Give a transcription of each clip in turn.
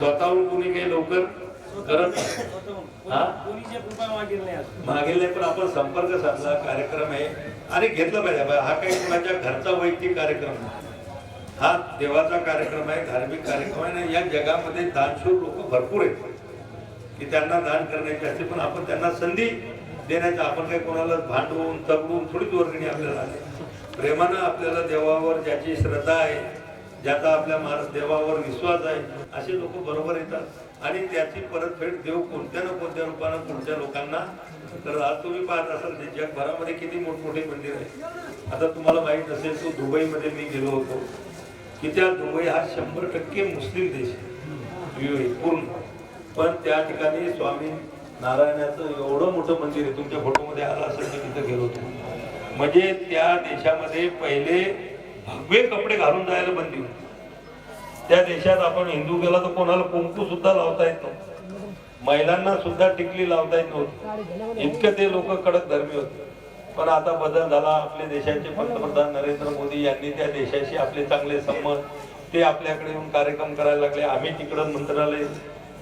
स्वतःहून कोणी काही लवकर करत मागेल नाही, पण आपण संपर्क साधला, कार्यक्रम आहे आणि घेतलं पाहिजे. हा काही कोणाच्या घरचा वैयक्तिक कार्यक्रम नाही, हा देवाचा कार्यक्रम आहे, धार्मिक कार्यक्रम आहे. आणि या जगामध्ये दानशूर लोक भरपूर आहेत की त्यांना दान करण्याची असते, पण आपण त्यांना संधी देण्याचा, आपण काही कोणाला भांडवून तगडून थोडीच वर्गणी आपल्याला आली. प्रेमानं आपल्याला देवावर ज्याची श्रद्धा आहे, ज्याचा आपल्या देवावर विश्वास आहे, असे लोक बरोबर येतात आणि त्याची परतफेड देव कोणत्या ना कोणत्या रूपानं पुढच्या लोकांना. तर आज तुम्ही पाहत असाल जगभरामध्ये किती मोठमोठे मंदिर आहे. आता तुम्हाला माहित असेल तो दुबईमध्ये मी गेलो होतो की त्या दुबई हा 100% मुस्लिम देश आहे पूर्ण, पण त्या ठिकाणी स्वामी नारायणाचं एवढं मोठं मंदिर आहे. तुमच्या फोटोमध्ये आला असेल तर तिथं गेलो होतो. म्हणजे त्या देशामध्ये पहिले भगवे कपडे घालून जायला बंदी होती. त्या देशात आपण हिंदू गेला तर कोणाला कुंकू सुद्धा लावता येत नव्हतं, महिलांना सुद्धा टिकली लावता येत नव्हती, इतके ते लोक कडक धर्मी होते. पण आता बदल झाला. आपले देशाचे पंतप्रधान नरेंद्र मोदी यांनी त्या देशाशी आपले चांगले संबंध, ते आपल्याकडे येऊन कार्यक्रम करायला लागले. आम्ही तिकडं मंत्रालय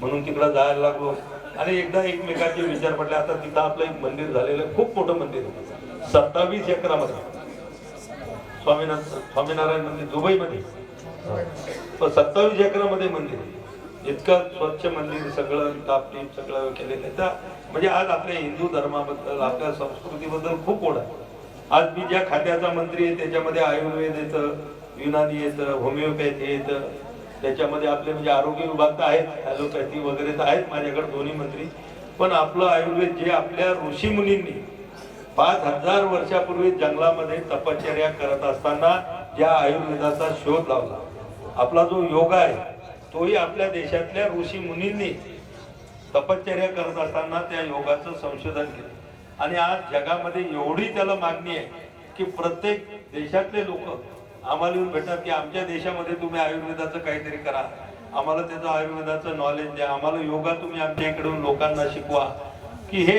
म्हणून तिकडं जायला लागलो आणि एकदा एकमेकांचे विचार पडले. आता तिथं आपलं एक मंदिर झालेलं, खूप मोठं मंदिर होतं, 27 एकरामध्ये स्वामीनारायण मंदिर दुबईमध्ये, 27 एकरामध्ये मंदिर, इतकं स्वच्छ मंदिर, सगळं टापटीप सगळं केलेलं आहे. म्हणजे आज आपल्या हिंदू धर्माबद्दल, आपल्या संस्कृतीबद्दल खूप ओढ आहे. आज मी ज्या खात्याचा मंत्री आहे त्याच्यामध्ये आयुर्वेद येतं, युनानी येतं, होमिओपॅथी येतं, त्याच्यामध्ये आपले म्हणजे आरोग्य विभाग तर आहेत, ॲलोपॅथी वगैरे तर आहेत माझ्याकडे दोन्ही मंत्री. पण आपलं आयुर्वेद जे आपल्या ऋषी मुनींनी 5000 वर्षापूर्वी जंगलामध्ये तपश्चर्या करत असताना ज्या आयुर्वेदाचा शोध लावला, आपला जो योगा आहे तोही आपल्या देशातल्या ऋषी मुनींनी तपश्चर्या करत असताना त्या योगाचं संशोधन केलं. आणि आज जगामध्ये एवढी त्याला मागणी आहे की प्रत्येक देशातले लोक आम्हाला येऊन भेटतात की आमच्या देशामध्ये तुम्ही आयुर्वेदाचं काहीतरी करा, आम्हाला त्याचं आयुर्वेदाचं नॉलेज द्या, आम्हाला योगा तुम्ही आमच्या इकडून लोकांना शिकवा. की हे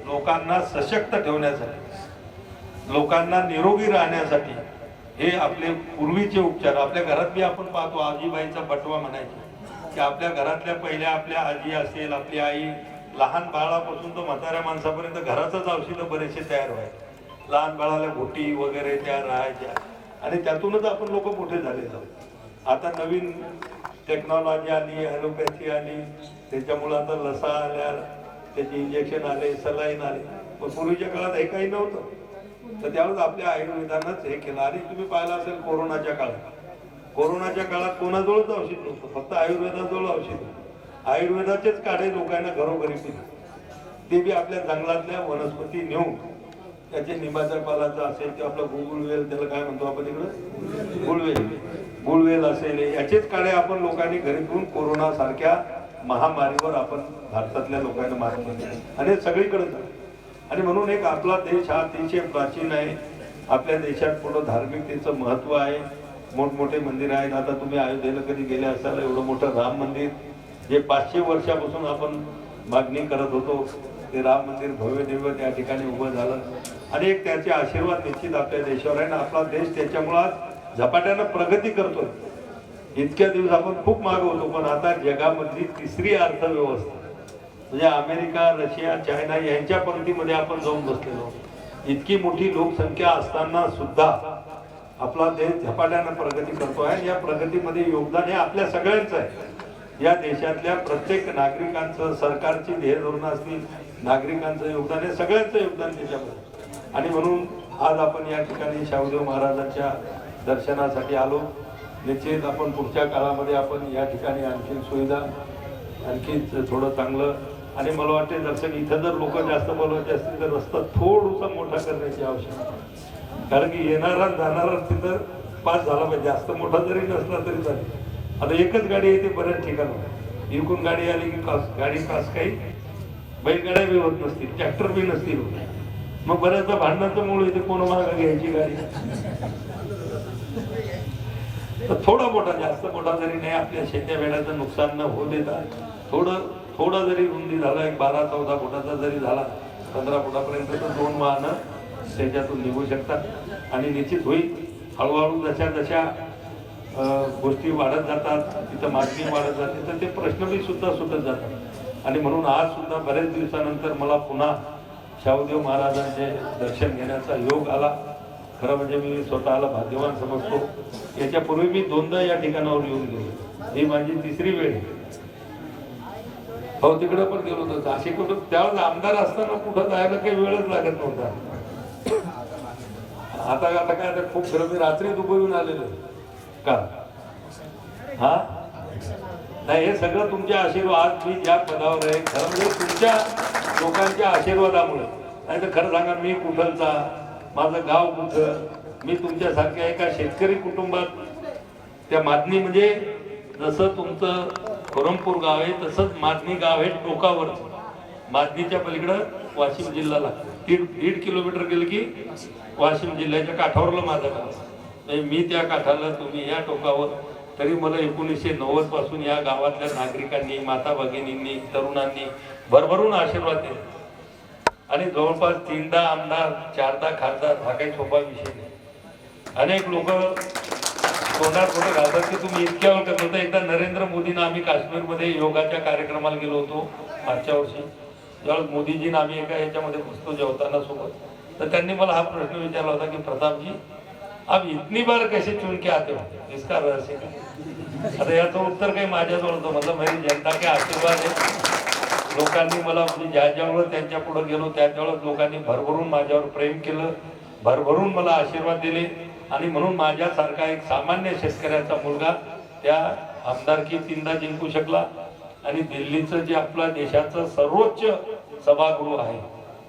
लोकांना सशक्त ठेवण्यासाठी, लोकांना निरोगी राहण्यासाठी हे आपले पूर्वीचे उपचार. आपल्या घरात बी आपण पाहतो, आजीबाईचा बटवा म्हणायचे की आपल्या घरातल्या पहिल्या आपल्या आजी असेल, आपली आई, लहान बाळापासून तो म्हाताऱ्या माणसापर्यंत घरातच औषधं बरेचसे तयार व्हायचे. लहान बाळाला घोटी वगैरे त्या राहायच्या आणि त्यातूनच आपण लोक मोठे झाले जाऊ. आता नवीन टेक्नॉलॉजी आली, ॲलोपॅथी आली, त्याच्यामुळं आता लसा आल्या, त्याचे इंजेक्शन आले, सलाईन आले. पण पूर्वीच्या काळात हे काही नव्हतं. तर त्यावेळेस आपल्या आयुर्वेदानंच हे केलं. आणि तुम्ही पाहिलं असेल कोरोनाच्या काळात कोणाजवळच औषध नव्हतं, फक्त आयुर्वेदाजवळ औषध. आयुर्वेदाचेच काढे लोकांना घरोघरी पिले, ते बी आपल्या जंगलातल्या वनस्पती नेऊन त्याचे निंबाच्या पालाचं असेल ते आपलं गुळवेल, त्याला काय म्हणतो आपण इकडं गुळवेल असेल, याचेच काढे आपण लोकांनी घरी घेऊन कोरोना सारख्या महामारीवर आपण भारतातल्या लोकांना मात केली आणि सगळीकडे झालं. आणि म्हणून एक आपला देश हा अतिशय प्राचीन आहे. आपल्या देशात पुढं धार्मिकतेचं महत्व आहे, मोठमोठे मंदिर आहेत. आता तुम्ही अयोध्येला कधी गेले असाल, एवढं मोठं राम मंदिर जे 500 वर्षापासून आपण मागणी करत होतो, ते राम मंदिर भव्य दिव्य त्या ठिकाणी उभं झालं. आणि एक त्याचे आशीर्वाद निश्चित आपल्या देशावर आहे. आपला देश त्याच्यामुळं झपाट्यानं प्रगती करतोय. इतक्या दिवस आपण खूप मागे होतो, पण आता जगामधली तिसरी अर्थव्यवस्था म्हणजे अमेरिका, रशिया, चायना यांच्या पंक्तीमध्ये आपण जाऊन बसलेलो. इतकी मोठी लोकसंख्या असताना सुद्धा आपला देश झपाट्यानं प्रगती करतो आहे. या प्रगतीमध्ये योगदान हे आपल्या सगळ्यांचं आहे. या देशातल्या प्रत्येक नागरिकांचं, सरकारची ध्येय धोरणं असतील, नागरिकांचं योगदान, हे सगळ्यांचं योगदान त्याच्यामध्ये. आणि म्हणून आज आपण या ठिकाणी शाहूदेव महाराजांच्या दर्शनासाठी आलो. निश्चित आपण पुढच्या काळामध्ये आपण या ठिकाणी आणखी सुविधा, आणखी थोडं चांगलं, आणि मला वाटते दर्शन इथं जर लोक जास्त बोलवायचे असतील तर रस्ता थोडासा मोठा करण्याची आवश्यकता आहे. कारण की येणारा जाणारा तिथं पास झाला पाहिजे, जास्त मोठा जरी नसला तरी चालेल. आता एकच गाडी येते बऱ्याच ठिकाणी, इकडून गाडी आली की गाडी पास, काही बैलगाड्या बी होत नसतील, ट्रॅक्टर बी नसतील, मग बऱ्याचदा भांडणाचं मूळ येते, कोण मागं घ्यायची गाडी. तर थोडा मोठा, जास्त मोठा जरी नाही, आपल्या शेत्या वेळाचं नुकसान न होऊ देता थोडा जरी रुंदी झाला, एक 12-14 फुटाचा जरी झाला, 15 फुटापर्यंत, तर 2 वाहनं त्याच्यातून निघू शकतात. आणि निश्चित होईल हळूहळू जशा गोष्टी वाढत जातात, तिथं मागणी वाढत जाते, तर ते प्रश्नही सुद्धा सुटत जातात. आणि म्हणून आज सुद्धा बऱ्याच दिवसानंतर मला पुन्हा शाहूदेव महाराजांचे दर्शन घेण्याचा योग आला. खरं म्हणजे मी स्वतःला भाग्यवान समजतो. याच्यापूर्वी मी 2दा या ठिकाणावर येऊन गेलो, ही माझी 3री वेळ आहे. हो, तिकडे पण गेलो होतो. असे कुठं त्यावेळेस आमदार असताना कुठं जायला काही वेळच लागत नव्हता. आता आता काय आता खूप खरं मी रात्री दुबईहून आलेलो का. हा नाही, हे सगळं तुमच्या आशीर्वाद. मी ज्या पदावर आहे खरं म्हणजे तुमच्या लोकांच्या आशीर्वादामुळे. नाही तर खरं सांगा, मी कुठलचा, माझं गाव कुठं, मी तुमच्यासारख्या एका शेतकरी कुटुंबात त्या मादनी म्हणजे जसं तुमचं कोरमपूर गाव आहे तसंच मादनी गाव आहे टोकावर. मादनीच्या पलीकडं वाशिम जिल्हा लागतो. 1.5 किलोमीटर गेलं की वाशिम जिल्ह्याच्या काठावरलं माझं गाव. मी त्या काठाला, तुम्ही या टोकावर. तरी मला 1990 पासून या गावातल्या नागरिकांनी, माता भगिनींनी, तरुणांनी भरभरून आशीर्वाद दिले. आणि जवळपास 3दा आमदार, 4दा खासदार, हा काही सोपा विषय नाही. अनेक लोक तोंडात थोडं घालतात की तुम्ही इतक्या वेळ करत होता. एकदा नरेंद्र मोदींना आम्ही काश्मीरमध्ये योगाच्या कार्यक्रमाला गेलो होतो मागच्या वर्षी. ज्यावेळेस मोदीजींना आम्ही एका याच्यामध्ये बसतो जेवताना सोबत, तर त्यांनी मला हा प्रश्न विचारला होता की प्रतापजी, आप इतनी बार कैसे चुन के आते हो, इसका रहस्य काय. आता याचं उत्तर काही माझ्याजवळ होतं. मतलब मेरी जनता के आशीर्वाद आहे. लोकांनी मला म्हणजे ज्या ज्यावेळेस त्यांच्या पुढे गेलो त्यावेळेस लोकांनी भरभरून माझ्यावर प्रेम केलं, भरभरून मला आशीर्वाद दिले. आणि म्हणून माझ्यासारखा एक सामान्य शेतकऱ्याचा मुलगा त्या आमदारकी 3दा जिंकू शकला. आणि दिल्लीचं जे आपला देशाचं सर्वोच्च सभागृह आहे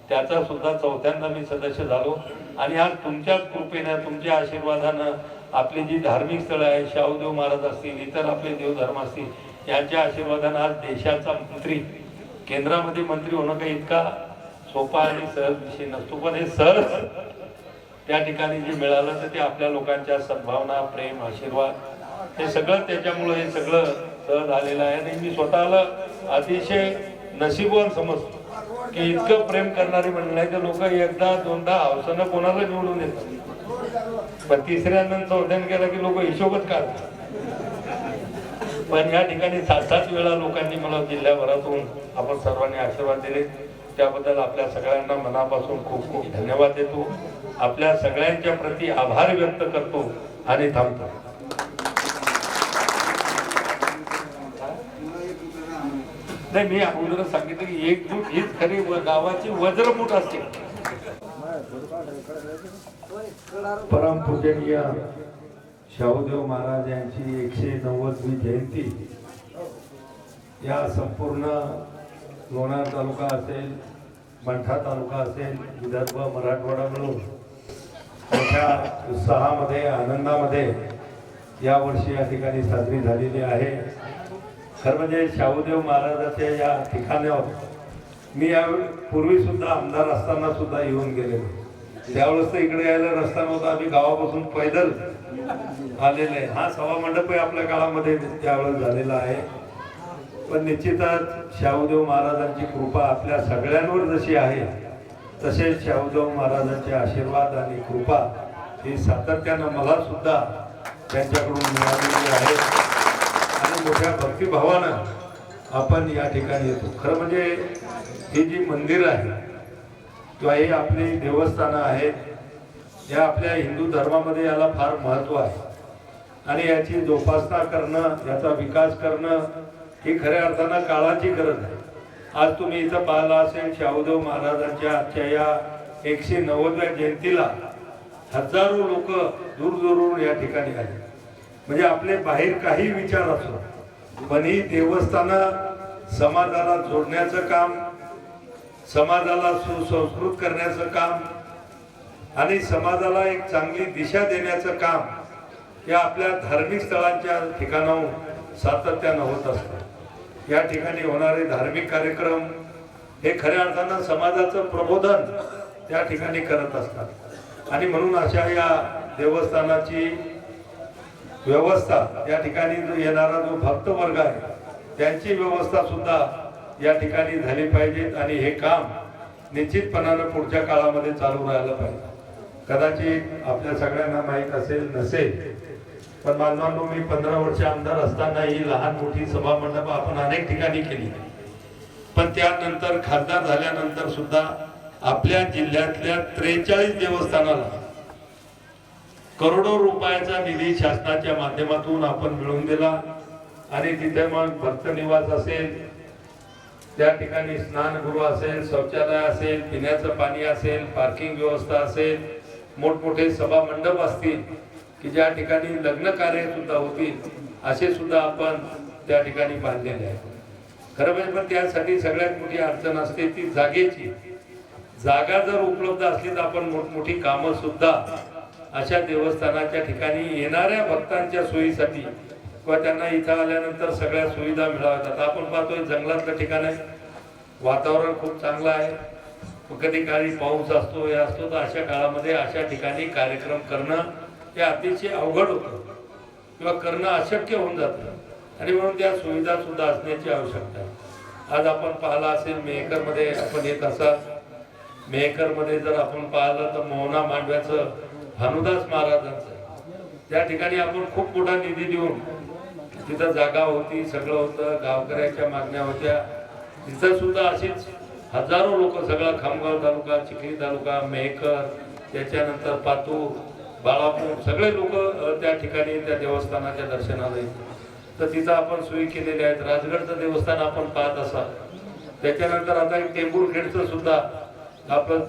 त्याचा सुद्धा 4थ्यांदा मी सदस्य झालो. आणि आज तुमच्याच कृपेनं, तुमच्या आशीर्वादानं आपली जी धार्मिक स्थळं आहे, शाहूदेव महाराज असतील, इतर आपले देवधर्म असतील, यांच्या आशीर्वादानं आज देशाचा मंत्री, केंद्रामध्ये मंत्री होणं काही इतका सोपा आणि सहज विषय नसतो. पण हे सहज त्या ठिकाणी जे मिळालं तर ते आपल्या लोकांच्या सद्भावना, प्रेम, आशीर्वाद, हे सगळं त्याच्यामुळं हे सगळं सहज आलेलं आहे. आणि मी स्वतःला अतिशय नशीबवान समजतो की इतकं प्रेम करणारी म्हणलं नाही तर लोक 1दा 2दा हौसानं कोणाला निवडून येतात, पण 3ऱ्यांदा 4थ्यांदा गेला की लोक हिशोबच काढतात. पण या ठिकाणी 7 वेळा लोकांनी मला जिल्ह्याभरातून आपण सर्वांनी आशीर्वाद दिले. त्याबद्दल आपल्या सगळ्यांना मनापासून खूप खूप धन्यवाद देतो. आपल्या सगळ्यांच्या प्रति आभार व्यक्त करतो आणि थांबतो. नाही, मी अगोदर सांगितलं की एकजूट हीच खरी गावाची वज्रमूठ असते. परमपूजनीय शाहूदेव महाराज यांची 190वी जयंती या संपूर्ण लोणार तालुका असेल, मंठा तालुका असेल, विदर्भ, मराठवाडा मिळून मोठ्या उत्साहामध्ये, आनंदामध्ये यावर्षी या ठिकाणी साजरी झालेली आहे. खरं म्हणजे शाहूदेव महाराजाच्या या ठिकाणावर मी यावेळी पूर्वी सुद्धा आमदार असताना सुद्धा येऊन गेलेलो. त्यावेळेस तर इकडे यायला रस्ता नव्हता, आम्ही गावापासून पैदल आलेले आहे. हा सभा मंडप आपल्या काळामध्ये त्यावेळेस झालेला आहे. पण निश्चितच शाहूदेव महाराजांची कृपा आपल्या सगळ्यांवर जशी आहे तसेच शाहूदेव महाराजांचे आशीर्वाद आणि कृपा ही सातत्यानं मला सुद्धा त्यांच्याकडून मिळालेली आहे. आणि मोठ्या भक्तिभावानं आपण या ठिकाणी येतो. खरं म्हणजे ही जी मंदिर आहे किंवा हे आपली देवस्थानं आहेत, या आपल्या हिंदू धर्मामध्ये याला फार महत्त्व आहे. आणि याची जोपासना करणं, याचा विकास करणं ही खऱ्या अर्थानं काळाची गरज आहे. आज तुम्ही इथं पाहिलं असेल, शाहूदेव महाराजांच्या आजच्या या 190व्या जयंतीला हजारो लोक दूरदूरून या ठिकाणी आले. म्हणजे आपले बाहेर काही विचार असो, पण ही देवस्थानं समाजाला जोडण्याचं काम, समाजाला सुसंस्कृत करण्याचं काम आणि समाजाला एक चांगली दिशा देण्याचं काम या आपल्या धार्मिक स्थळांच्या ठिकाणाहून सातत्यानं होत असतं. या ठिकाणी होणारे धार्मिक कार्यक्रम हे खऱ्या अर्थानं समाजाचं प्रबोधन त्या ठिकाणी करत असतात. आणि म्हणून अशा या देवस्थानाची व्यवस्था, या ठिकाणी जो येणारा जो भक्त वर्ग आहे त्यांची व्यवस्था सुद्धा या ठिकाणी झाली पाहिजे. आणि हे काम निश्चितपणानं पुढच्या काळामध्ये चालू राहायला पाहिजे. कदाचित आपल्या सगळ्यांना माहीत असेल नसेल, पण बांधवांनो, मी 15 वर्ष आमदार असताना ही लहान मोठी सभा मंडप आपण अनेक ठिकाणी केली, पण त्यानंतर खासदार झाल्यानंतर सुद्धा आपल्या जिल्ह्यातल्या 43 देवस्थानाला करोडो रुपयाचा निधी शासनाच्या माध्यमातून आपण मिळवून दिला. आणि तिथे मग भक्त निवास असेल, त्या ठिकाणी स्नानगृह असेल, शौचालय असेल, पिण्याचं पाणी असेल, पार्किंग व्यवस्था असेल, मोठमोठे सभा मंडप असतील की ज्या ठिकाणी लग्न कार्य सुद्धा होतील, असे सुद्धा आपण त्या ठिकाणी बांधलेले आहे. खरं म्हणजे पण त्यासाठी सगळ्यात मोठी अडचण असते ती जागेची. जागा जर उपलब्ध असली तर आपण मोठमोठी कामं सुद्धा अशा देवस्थानाच्या ठिकाणी येणाऱ्या भक्तांच्या सोयीसाठी किंवा त्यांना इथं आल्यानंतर सगळ्या सुविधा मिळाव्यात. आता आपण पाहतोय जंगलातलं ठिकाण आहे, वातावरण खूप चांगलं आहे, कधी काळी पाऊस असतो हे असतो, तर अशा काळामध्ये अशा ठिकाणी कार्यक्रम करणं हे अतिशय अवघड होतं किंवा करणं अशक्य होऊन जातं. आणि म्हणून त्या सुविधा सुद्धा असण्याची आवश्यकता आहे. आज आपण पाहिलं असेल मेहकरमध्ये आपण येत असाल, मेहकरमध्ये जर आपण पाहिलं तर मोहना मांडव्याचं भानुदास महाराजांचं त्या ठिकाणी आपण खूप मोठा निधी देऊन तिथं जागा होती, सगळं होतं, गावकऱ्याच्या मागण्या होत्या, तिथं सुद्धा अशीच हजारो लोक, सगळा खामगाव तालुका, चिखली तालुका, मेहकर, त्याच्यानंतर पातूर, बाळापूर, सगळे लोक त्या ठिकाणी त्या देवस्थानाच्या दर्शनाला येतात. तर तिथं आपण सोयी केलेल्या आहेत. राजगडचं देवस्थान आपण पाहत असाल, त्याच्यानंतर आता एक टेंभुर्णीचं सुद्धा आपण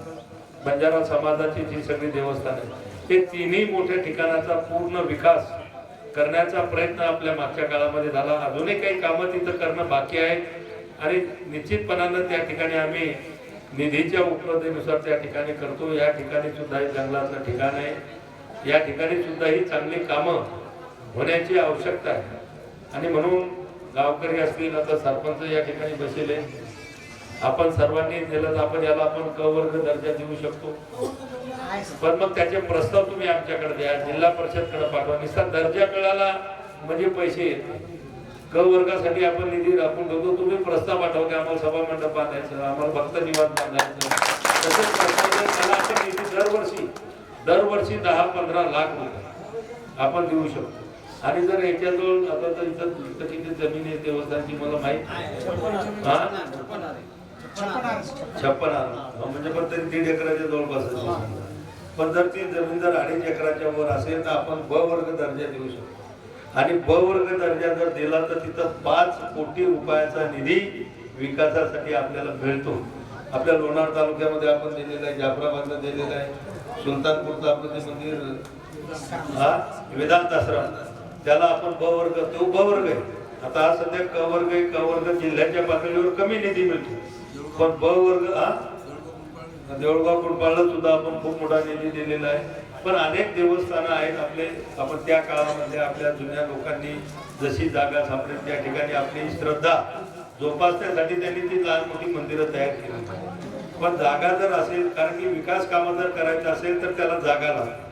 बंजारा समाजाची जी सगळी देवस्थान आहे, ते तिन्ही मोठ्या ठिकाणाचा पूर्ण विकास करण्याचा प्रयत्न आपल्या मागच्या काळामध्ये झाला. अजूनही काही कामं तिथं करणं बाकी आहे आणि निश्चितपणानं त्या ठिकाणी आम्ही निधीच्या उपलब्धीनुसार त्या ठिकाणी करतो. या ठिकाणी सुद्धा हे जंगलाचं ठिकाण आहे, या ठिकाणी सुद्धा ही चांगली कामं होण्याची आवश्यकता आहे. आणि म्हणून गावकरी असतील, आता सरपंच या ठिकाणी बसले, आपण सर्वांनी दिलं तर आपण याला आपण क वर्ग दर्जा देऊ शकतो. पण मग त्याचे प्रस्ताव तुम्ही आमच्याकडे द्या, जिल्हा परिषदकडे पाठवा. निस्ता दर्जा कळाला म्हणजे पैसे येते. क वर्गासाठी आपण निधी राखून ठेवतो, तुम्ही प्रस्ताव पाठवा की आम्हाला सभा मंडप बांधायचं, आम्हाला भक्त निवास बांधायचं. तसेच त्याला आपण निधी दरवर्षी 10-15 लाख रुपये आपण देऊ शकतो. आणि जर याच्याजवळ आता तर इथं किती जमीन आहे देवस्थानची मला माहित नाही, 56 म्हणजे पण तरी 1.5 एकराच्या जवळपास. पण जर ती जमीन जर 2.5 एकराच्या वर असेल तर आपण ब वर्ग दर्जा देऊ शकतो. आणि ब वर्ग दर्जा जर दिला तर तिथं 5 कोटी रुपयाचा निधी विकासासाठी आपल्याला मिळतो. आपल्या लोणार तालुक्यामध्ये आपण दिलेला आहे, जाफराबादला दिलेला आहे, सुलतानपूरचं आपलं ते मंदिर वेदांत आश्रम, त्याला आपण ब वर्ग, तो ब वर्ग आहे. आता हा सध्या क वर्ग आहे. क वर्ग जिल्ह्याच्या पातळीवर कमी निधी मिळतो, पण ब वर्ग देऊळगाव कुंडपाळला सुद्धा आपण खूप मोठा निधी दिलेला आहे. पण अनेक देवस्थानं आहेत आपले, आपण त्या काळामध्ये आपल्या जुन्या लोकांनी जशी जागा सापडेल त्या ठिकाणी आपली श्रद्धा जोपासण्यासाठी त्यांनी ती लहान मोठी मंदिरं तयार केली. पण जागा जर असेल, कारण की विकास कामं जर करायचं असेल तर त्याला जागा लागते.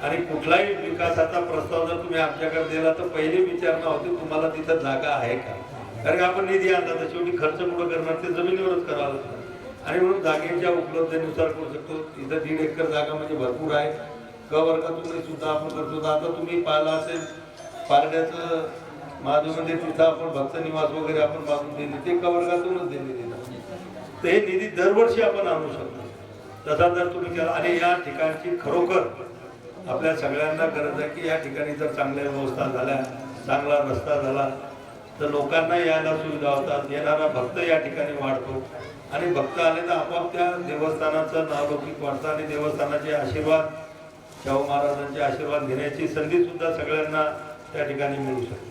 आणि कुठलाही विकासाचा प्रस्ताव जर तुम्ही आमच्याकडे दिला तर पहिली विचारणा होती तुम्हाला तिथं जागा आहे का. कारण आपण निधी आणला तर शेवटी खर्च कुठं करणार, ते जमिनीवरच करावं लागतं. आणि म्हणून जागेच्या उपलब्धतेनुसार करू शकतो. इथं 1.5 एकर जागा म्हणजे भरपूर आहे. क वर्गातून सुद्धा आपण करतो. आता तुम्ही पाहिलं असेल पारड्याचं महादेव मंदिर, तिथं आपण भक्त निवास वगैरे आपण बांधून दिले, ते क वर्गातूनच दिलेले. तर हे निधी दरवर्षी आपण आणू शकतो. तसा जर तुम्ही केला, आणि या ठिकाणची खरोखर आपल्या सगळ्यांना गरज आहे की या ठिकाणी जर चांगल्या व्यवस्था झाल्या, चांगला रस्ता झाला तर लोकांना यायला सुविधा होतात, येणारा भक्त या ठिकाणी वाढतो. आणि भक्त आले तर आपोआप त्या देवस्थानाचं नावलौकिक वाढतं आणि देवस्थानाचे आशीर्वाद, शाहू महाराजांचे आशीर्वाद घेण्याची संधी सुद्धा सगळ्यांना त्या ठिकाणी मिळू शकते.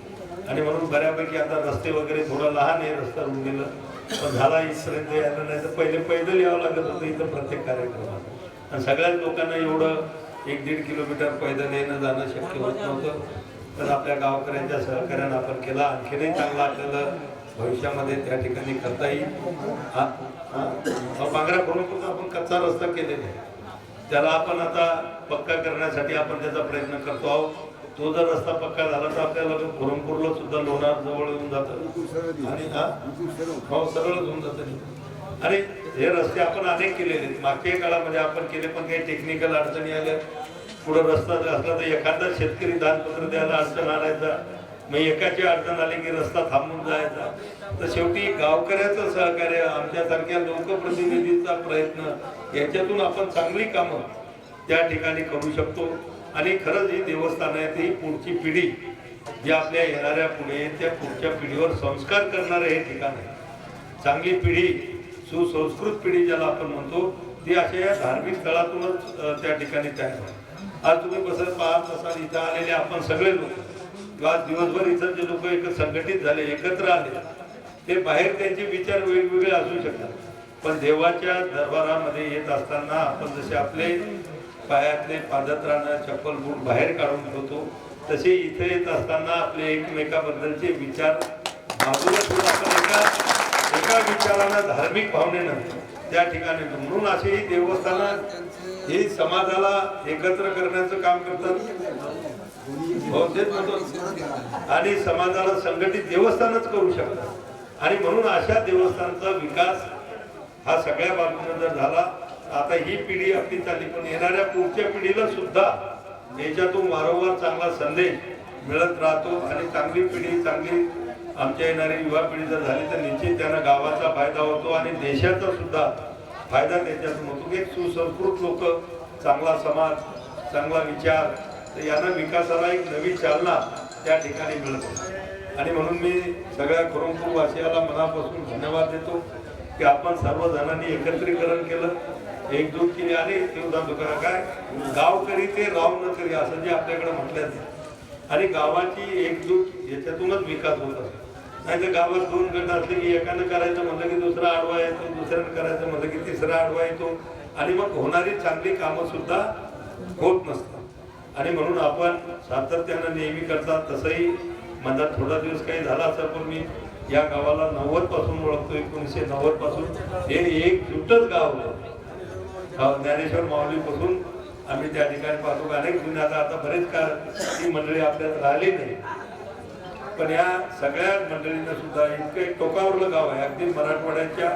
आणि म्हणून बऱ्यापैकी आता रस्ते वगैरे थोडं लहान आहे, रस्ता होऊन गेलं, पण झाला इथपर्यंत यायला नाही तर पहिले पैदल यावं लागत होतं इथं प्रत्येक कार्यक्रमात. आणि सगळ्याच लोकांना एवढं 1-1.5 किलोमीटर पैदल येणं जाणं शक्य होत नव्हतं. तर आपल्या गावकऱ्यांच्या सहकार्यानं आपण केला. आणखीनही चांगला आपल्याला भविष्यामध्ये त्या ठिकाणी करता येईल. पांगरा खरोखर आपण कच्चा रस्ता केलेला आहे, त्याला आपण आता पक्का करण्यासाठी आपण त्याचा प्रयत्न करतो आहोत. तो जर रस्ता पक्का झाला तर आपल्याला खुरमपूरला सुद्धा लोणार जवळ येऊन जातं आणि सरळच होऊन जातं. आणि हे रस्ते आपण अनेक केलेले आहेत, मागच्या काळामध्ये आपण केले, पण काही टेक्निकल अडचणी आल्या पुढे रस्ता असला तर एखादा शेतकरी दानपत्र द्यायला अडचण आणायचा, मग एकाची अडचण आली की रस्ता थांबून जायचा. तर शेवटी गावकऱ्याचं सहकार्य, आमच्यासारख्या लोकप्रतिनिधीचा प्रयत्न, याच्यातून आपण चांगली कामं त्या ठिकाणी करू शकतो. आणि खरंच ही देवस्थान आहे ती पुढची पिढी जी आपल्या येणाऱ्या पुढे त्या पुढच्या पिढीवर संस्कार करणारे हे ठिकाण आहे. चांगली पिढी, सुसंस्कृत पिढी ज्याला आपण म्हणतो, ती अशा या धार्मिक स्थळातूनच त्या ठिकाणी तयार होते. आज तुम्ही कसं पाहत असाल, इथं आलेले आपण सगळे लोक, आज दिवसभर इथं जे लोक एक संघटित झाले, एकत्र आले, ते बाहेर त्यांचे विचार वेगवेगळे असू शकतात, पण देवाच्या दरबारामध्ये येत असताना आपण जसे आपले पायातले पादत्राणं, चप्पल, बूट बाहेर काढून ठेवतो, तसे इथे येत असताना आपले एकमेकाबद्दलचे विचार बाजूला ठेवून आपण एका विचारानं, धार्मिक भावनेनं त्या ठिकाणी, म्हणून अशी देवस्थानं ही समाजाला एकत्र करण्याचं काम करतात. आणि समाजाला संघटित देवस्थानच करू शकतात. आणि म्हणून अशा देवस्थानचा विकास हा सगळ्या बाजूने जर झाला, आता ही पिढी आपली चालली, पण येणाऱ्या पुढच्या पिढीला सुद्धा याच्यातून वारंवार चांगला संदेश मिळत राहतो. आणि चांगली पिढी, चांगली आमच्या येणारी युवा पिढी जर झाली तर निश्चित त्यांना गावाचा फायदा होतो आणि देशाचा सुद्धा फायदा त्याच्यातून होतो. एक सुसंस्कृत लोक, चांगला समाज, चांगला विचार, तर यांना विकासाला एक नवी चालना त्या ठिकाणी मिळते. आणि म्हणून मी सगळ्या खरोखर वासियाला मनापासून धन्यवाद देतो की आपण सर्वजणांनी एकत्रीकरण केलं, एकजूट केली. आणि काय गावकरी ते राव न करी असं जे आपल्याकडे म्हटलं आहे. आणि गावाची एकजूट याच्यातूनच विकास होत असतो. नाही तर गावात दोन गट असले की एकानं करायचं म्हणलं की दुसरा आडवा येतो, दुसऱ्यानं करायचं म्हणलं की तिसरा आडवा येतो, आणि मग होणारी चांगली कामं सुद्धा होत नसतात. आणि म्हणून आपण सातत्यानं नेहमी करतात. तसंही माझा थोडा दिवस काही झाला असेल, पण मी या गावाला 90 पासून ओळखतो. 1990 पासून हे एकजुटच गाव होतं. ज्ञानेश्वर माऊलीपासून आम्ही त्या ठिकाणी पाहतो. अनेक जुन्या आता बरेच काळ ती मंडळी आपल्यात राहिली नाही, पण या सगळ्या मंडळींना सुद्धा इतकं टोकावरलं गाव आहे, अगदी मराठवाड्याच्या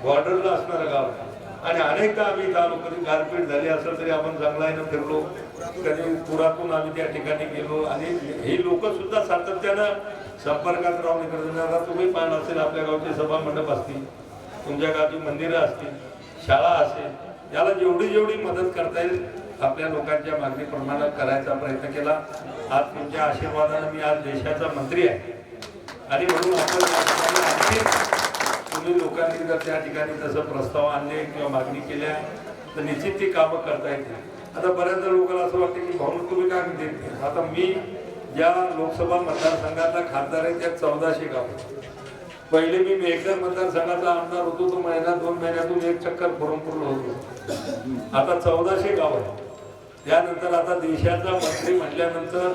बॉर्डरला असणारं गाव आहे. आणि अनेकदा आम्ही इथं आलो, कधी गारपीट झाली असेल तरी आपण चांगल्यानं फिरलो, कधी पुरातून आम्ही त्या ठिकाणी गेलो. आणि हे लोक सुद्धा सातत्यानं संपर्कात राहून करतात. तुम्ही पाहिलं असेल, आपल्या गावचे सभा मंडप असतील, तुमच्या गावची मंदिरं असतील, शाळा असेल, याला जेवढी जेवढी मदत करता येईल आपल्या लोकांच्या मागणीप्रमाणे करायचा प्रयत्न केला. आज तुमच्या आशीर्वादाने मी आज देशाचा मंत्री आहे. आणि म्हणून आपण तुम्ही लोकांनी जर त्या ठिकाणी तसं प्रस्ताव आणले किंवा मागणी केल्या तर निश्चित ती कामं करता येतील. आता बऱ्याचदा लोकांना असं वाटतं की भाऊ तुम्ही काय देत नाही. आता मी ज्या लोकसभा मतदारसंघातला खासदार आहे त्या 1400 गाव. पहिले मी मेहकर मतदारसंघाचा आमदार होतो, तो महिना 2 महिन्यातून एक चक्कर फुरमपूर्ण होतो. आता 1400 गाव आहे. त्यानंतर आता देशाचा मंत्री म्हटल्यानंतर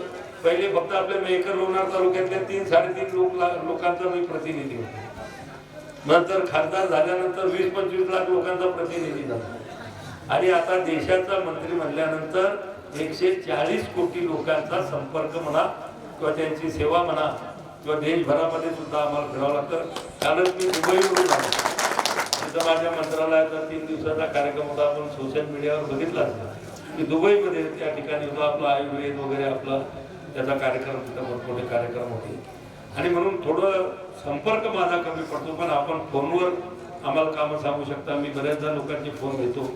पहिले फक्त आपल्या मेहकर लोणार तालुक्यातल्या 3-3.5 लोकांचा मी प्रतिनिधी होतो. नंतर खासदार झाल्यानंतर 20-25 लाख लोकांचा प्रतिनिधी झाला. आणि आता देशाचा मंत्री म्हणल्यानंतर 140 कोटी लोकांचा संपर्क म्हणा किंवा त्यांची सेवा म्हणा किंवा देशभरामध्ये सुद्धा आम्हाला फिरावं लागतं. कालच मी दुबईवरून आलो. तिथं माझ्या मंत्रालयाचा 3 दिवसाचा कार्यक्रम होता. आपण सोशल मीडियावर बघितला असेल की दुबईमध्ये त्या ठिकाणी होता आपला आयुर्वेद वगैरे आपला त्याचा कार्यक्रम, तिथं मोठे कार्यक्रम होते. आणि म्हणून थोडं संपर्क माझा कमी पडतो, पण आपण फोनवर आम्हाला कामं सांगू शकता. मी बऱ्याचदा लोकांचे फोन घेतो.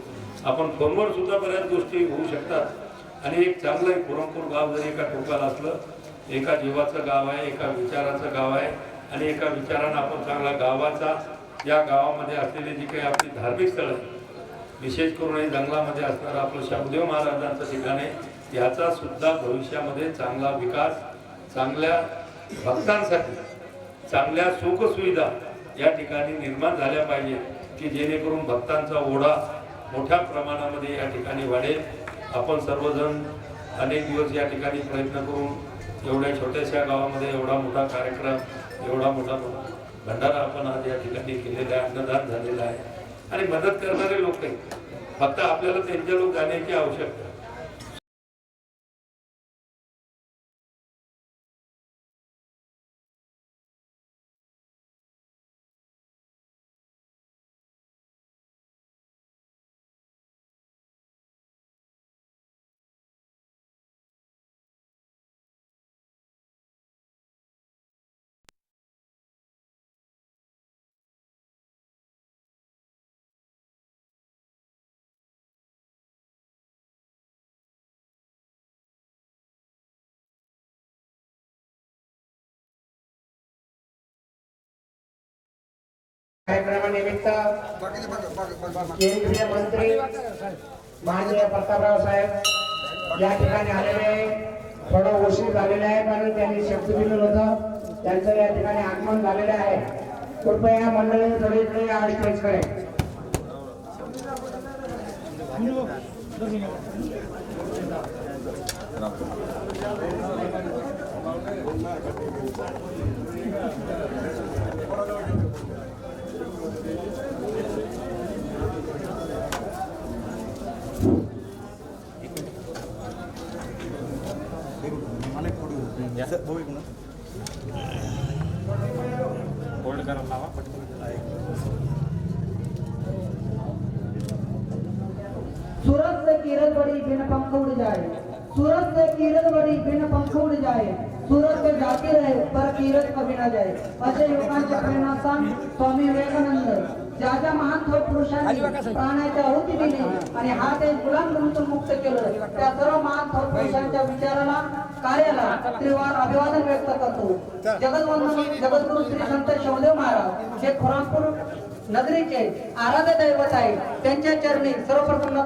आपण फोनवर सुद्धा बऱ्याच गोष्टी होऊ शकतात. आणि एक चांगलं पुरमपूर गाव जरी एका टोकाला असलं, एका जीवाचं गाव आहे, एका विचाराचं गाव आहे. आणि एका विचारानं आपण चांगला गावाचा, या गावामध्ये असलेली जी काही आपली धार्मिक स्थळं, विशेष करून हे जंगलामध्ये असणारं आपलं शामदेव महाराजांचं ठिकाण आहे, याचा सुद्धा भविष्यामध्ये चांगला विकास, चांगल्या भक्तांसाठी चांगल्या सुखसुविधा या ठिकाणी निर्माण झाल्या पाहिजे की जेणेकरून भक्तांचा ओढा मोठ्या प्रमाणामध्ये या ठिकाणी वाढेल. आपण सर्वजण अनेक दिवस या ठिकाणी प्रयत्न करून एवढ्या छोट्याशा गावामध्ये एवढा मोठा कार्यक्रम, एवढा मोठा भंडारा आपण आज या ठिकाणी केलेला आहे, अन्नदान झालेलं आहे. आणि मदत करणारे लोक आहेत, फक्त आपल्याला त्यांच्या लोक जाण्याची आवश्यकता कार्यक्रमानिमित्त केंद्रीय मंत्री माननीय प्रतापराव साहेब या ठिकाणी आलेले आहे. थोडं उशीर झालेला आहे कारण त्यांनी शब्द दिलं होतं, त्यांचं या ठिकाणी आगमन झालेलं आहे. कृपया मंडळी थोडी इकडे या स्टेजकडे. सूरत से किरण बड़ी बिन पंख उड़ जाए, सूरत से किरण बड़ी बिन पंख उड़ जाए, सूरत पे जाती रहे पर किरण कभी ना जाए. असे युगांच्या प्रेरणास्थान स्वामी विवेकानंद ज्या ज्या महान थोर पुरुषांनी प्राणाच्या आहुती दिली आणि हा देश गुलामगिरीतून मुक्त केलं, त्या सर्व महान थोर पुरुषांच्या विचाराला कार्याला त्रिवार अभिवादन व्यक्त करतो. जगद्वंदन जगद्गुरु श्री संत शिवदेव महाराज हे खुरामपूर नगरीचे आराध्य दैवत आहे. त्यांच्या चरणी सर्वप्रथम